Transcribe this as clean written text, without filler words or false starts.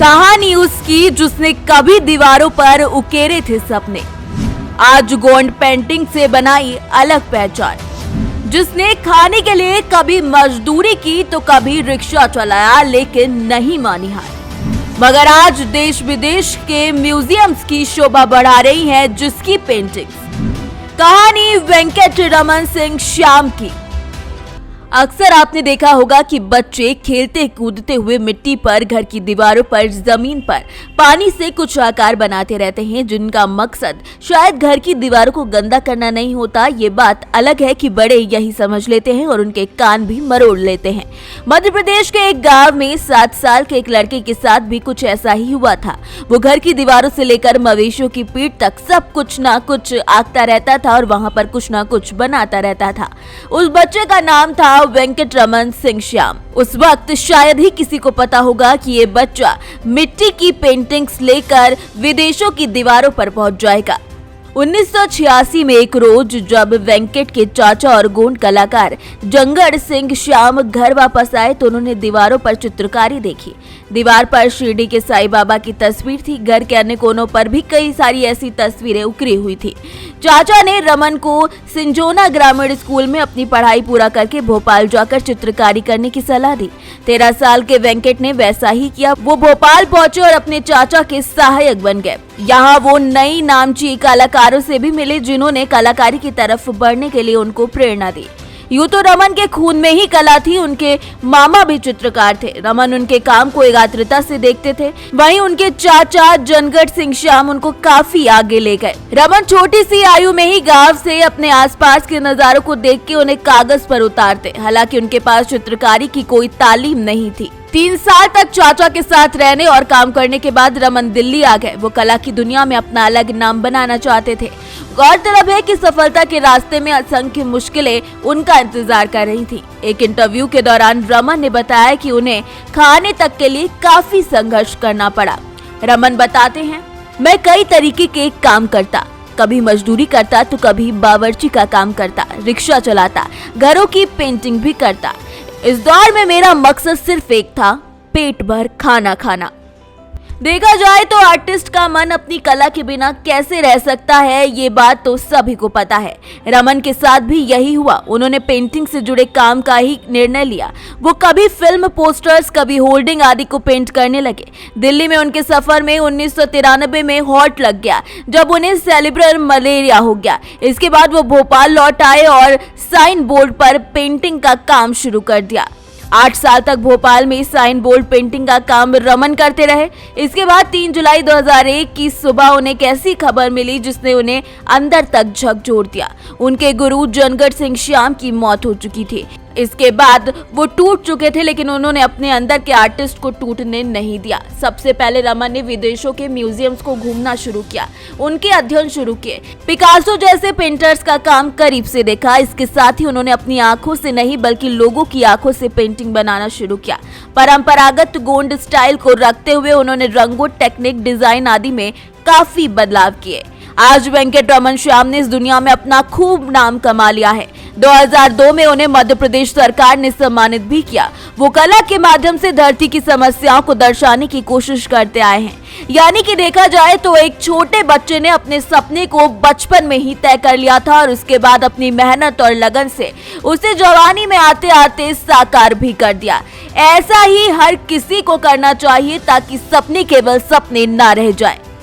कहानी उसकी जिसने कभी दीवारों पर उकेरे थे सपने, आज गोंड पेंटिंग से बनाई अलग पहचान। जिसने खाने के लिए कभी मजदूरी की तो कभी रिक्शा चलाया लेकिन नहीं मानी हार, मगर आज देश विदेश के म्यूजियम्स की शोभा बढ़ा रही है जिसकी पेंटिंग्स। कहानी वेंकट रमन सिंह श्याम की। अक्सर आपने देखा होगा कि बच्चे खेलते कूदते हुए मिट्टी पर, घर की दीवारों पर, जमीन पर पानी से कुछ आकार बनाते रहते हैं जिनका मकसद शायद घर की दीवारों को गंदा करना नहीं होता। ये बात अलग है कि बड़े यही समझ लेते हैं और उनके कान भी मरोड़ लेते हैं। मध्य प्रदेश के एक गांव में 7 साल के एक लड़के के साथ भी कुछ ऐसा ही हुआ था। वो घर की दीवारों से लेकर मवेशियों की पीठ तक सब कुछ ना कुछ आंकता रहता था और वहां पर कुछ ना कुछ बनाता रहता था। उस बच्चे का नाम था वेंकट रमन सिंह श्याम। उस वक्त शायद ही किसी को पता होगा कि ये बच्चा मिट्टी की पेंटिंग्स लेकर विदेशों की दीवारों पर पहुंच जाएगा। 1986 में एक रोज जब वेंकट के चाचा और गोंड कलाकार जंगड़ सिंह श्याम घर वापस आए तो उन्होंने दीवारों पर चित्रकारी देखी। दीवार पर शिरडी के साईं बाबा की तस्वीर थी। घर के अन्य कोनों पर भी कई सारी ऐसी तस्वीरें उकरी हुई थी। चाचा ने रमन को सिंजोना ग्रामीण स्कूल में अपनी पढ़ाई पूरा करके भोपाल जाकर चित्रकारी करने की सलाह दी। 13 साल के वेंकट ने वैसा ही किया। वो भोपाल पहुंचे और अपने चाचा के सहायक बन गए। यहाँ वो नई नामची कलाकारों से भी मिले जिन्होंने कलाकारी की तरफ बढ़ने के लिए उनको प्रेरणा दी। यूं तो रमन के खून में ही कला थी। उनके मामा भी चित्रकार थे। रमन उनके काम को एकाग्रता से देखते थे। वहीं उनके चाचा जंगड़ सिंह श्याम उनको काफी आगे ले गए। रमन छोटी सी आयु में ही गांव से अपने आसपास के नजारों को देख के उन्हें कागज पर उतारते। हालांकि उनके पास चित्रकारी की कोई तालीम नहीं थी। 3 साल तक चाचा के साथ रहने और काम करने के बाद रमन दिल्ली आ गए। वो कला की दुनिया में अपना अलग नाम बनाना चाहते थे। गौरतलब है कि सफलता के रास्ते में असंख्य मुश्किलें उनका इंतजार कर रही थी। एक इंटरव्यू के दौरान रमन ने बताया कि उन्हें खाने तक के लिए काफी संघर्ष करना पड़ा। रमन बताते हैं, मैं कई तरीके के काम करता, कभी मजदूरी करता तो कभी बावर्ची का काम करता, रिक्शा चलाता, घरों की पेंटिंग भी करता। इस दौर में मेरा मकसद सिर्फ एक था, पेट भर खाना खाना। देखा जाए तो आर्टिस्ट का मन अपनी कला के बिना कैसे रह सकता है, ये बात तो सभी को पता है। रमन के साथ भी यही हुआ। उन्होंने पेंटिंग से जुड़े काम का ही निर्णय लिया। वो कभी फिल्म पोस्टर्स, कभी होल्डिंग आदि को पेंट करने लगे। दिल्ली में उनके सफर में 1993 में हॉट लग गया जब उन्हें सेरेब्रल मलेरिया हो गया। इसके बाद वो भोपाल लौट आए और साइन बोर्ड पर पेंटिंग का काम शुरू कर दिया। 8 साल तक भोपाल में साइन बोर्ड पेंटिंग का काम रमन करते रहे। इसके बाद 3 जुलाई 2001 की सुबह उन्हें एक ऐसी खबर मिली जिसने उन्हें अंदर तक झकझोर दिया। उनके गुरु जंगड़ सिंह श्याम की मौत हो चुकी थी। इसके बाद वो टूट चुके थे लेकिन उन्होंने अपने अंदर के आर्टिस्ट को टूटने नहीं दिया। सबसे पहले रमन ने विदेशों के म्यूजियम्स को घूमना शुरू किया, उनके अध्ययन शुरू किए। पिकासो जैसे पेंटर्स का काम करीब से देखा। इसके साथ ही उन्होंने अपनी आंखों से नहीं बल्कि लोगों की आंखों से पेंटिंग बनाना शुरू किया। परंपरागत गोंड स्टाइल को रखते हुए उन्होंने रंगों, टेक्निक, डिजाइन आदि में काफी बदलाव किए। आज वेंकट रमन श्याम ने इस दुनिया में अपना खूब नाम कमा लिया है। 2002 में उन्हें मध्य प्रदेश सरकार ने सम्मानित भी किया। वो कला के माध्यम से धरती की समस्याओं को दर्शाने की कोशिश करते आए हैं। यानी कि देखा जाए तो एक छोटे बच्चे ने अपने सपने को बचपन में ही तय कर लिया था और उसके बाद अपनी मेहनत और लगन से उसे जवानी में आते आते साकार भी कर दिया। ऐसा ही हर किसी को करना चाहिए ताकि सपने केवल सपने ना रह जाए।